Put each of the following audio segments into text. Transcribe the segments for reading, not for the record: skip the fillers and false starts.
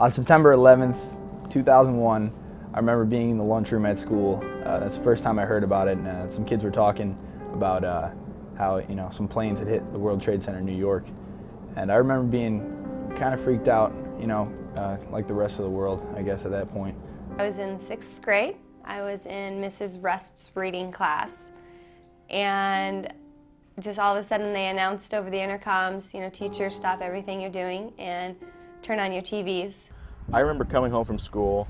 On September 11th, 2001, I remember being in the lunchroom at school. That's the first time I heard about it, and some kids were talking about how some planes had hit the World Trade Center in New York. And I remember being kind of freaked out, like the rest of the world, I guess, at that point. I was in 6th grade. I was in Mrs. Rust's reading class, and just all of a sudden they announced over the intercoms, teachers, stop everything you're doing and turn on your TVs. I remember coming home from school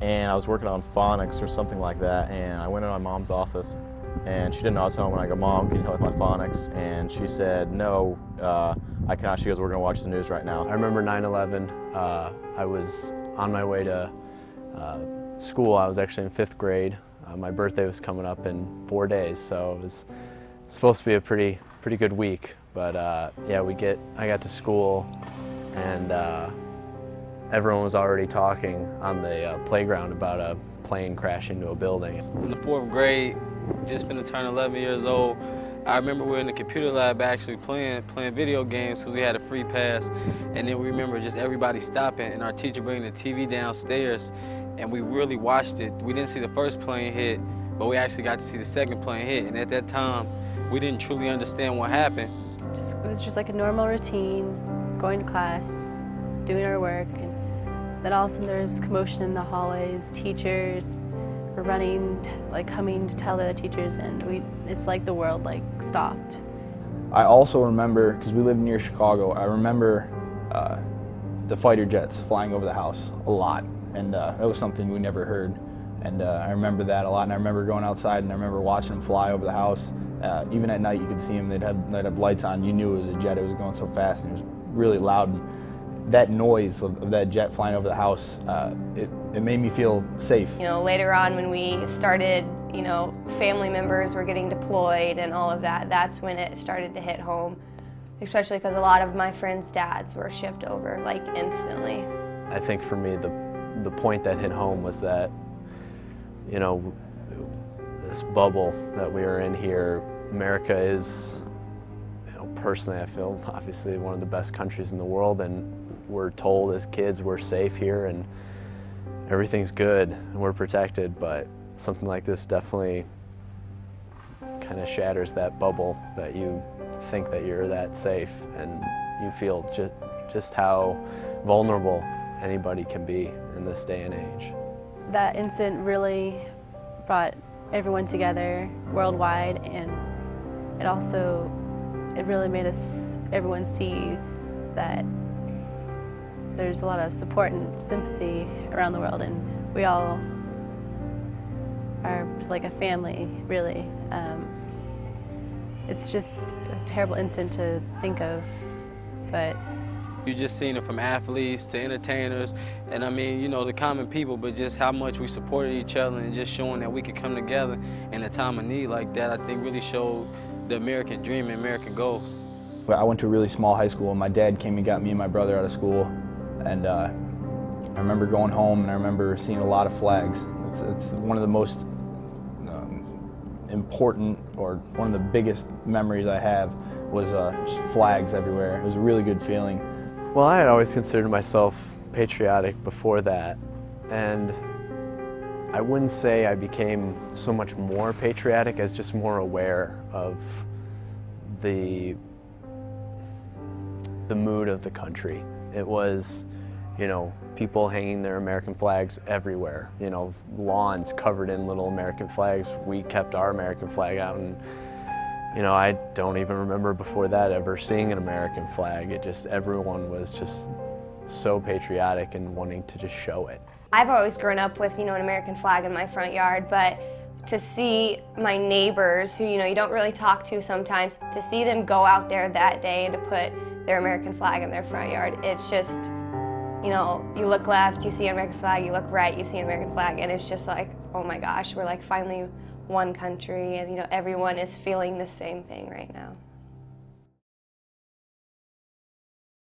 and I was working on phonics or something like that, and I went in my mom's office and she didn't know I was home, and I go, "Mom, can you help with my phonics?" And she said, "No, I cannot." She goes, "We're going to watch the news right now." I remember 9/11. I was on my way to school. I was actually in 5th grade. My birthday was coming up in 4 days, so it was supposed to be a pretty good week. But yeah, I got to school, and everyone was already talking on the playground about a plane crash into a building. In the 4th grade, just been to turn 11 years old. I remember we were in the computer lab actually playing video games because we had a free pass, and then we remember just everybody stopping and our teacher bringing the TV downstairs, and we really watched it. We didn't see the first plane hit, but we actually got to see the second plane hit, and at that time, we didn't truly understand what happened. It was just like a normal routine, going to class, doing our work, and then all of a sudden there was commotion in the hallways, teachers were running, coming to tell the other teachers, and it's like the world stopped. I also remember, because we lived near Chicago, I remember the fighter jets flying over the house a lot, and that was something we never heard. And I remember that a lot, and I remember going outside and I remember watching them fly over the house. Even at night you could see them, they'd have lights on. You knew it was a jet, it was going so fast, and it was really loud. And that noise of that jet flying over the house, it made me feel safe. Later on when we started, family members were getting deployed and all of that, that's when it started to hit home, especially because a lot of my friends' dads were shipped over, instantly. I think for me, the point that hit home was that, this bubble that we are in here, America is, personally I feel obviously one of the best countries in the world, and we're told as kids we're safe here and everything's good and we're protected, but something like this definitely kind of shatters that bubble that you think that you're that safe, and you feel just how vulnerable anybody can be in this day and age. That incident really brought everyone together worldwide, and it really made everyone see that there's a lot of support and sympathy around the world, and we all are like a family, really. It's just a terrible incident to think of, but You just seen it from athletes to entertainers, and the common people, but just how much we supported each other and just showing that we could come together in a time of need like that, I think really showed the American dream and American goals. I went to a really small high school, and my dad came and got me and my brother out of school, and I remember going home and I remember seeing a lot of flags. It's one of the most important, or one of the biggest memories I have was just flags everywhere. It was a really good feeling. Well, I had always considered myself patriotic before that, and I wouldn't say I became so much more patriotic as just more aware of the mood of the country. It was, people hanging their American flags everywhere, lawns covered in little American flags. We kept our American flag out, and I don't even remember before that ever seeing an American flag. Everyone was just so patriotic and wanting to just show it. I've always grown up with, an American flag in my front yard, but to see my neighbors who, you don't really talk to sometimes, to see them go out there that day and to put their American flag in their front yard, it's just, you look left, you see an American flag, you look right, you see an American flag, and it's just like, oh my gosh, we're finally one country, and everyone is feeling the same thing right now.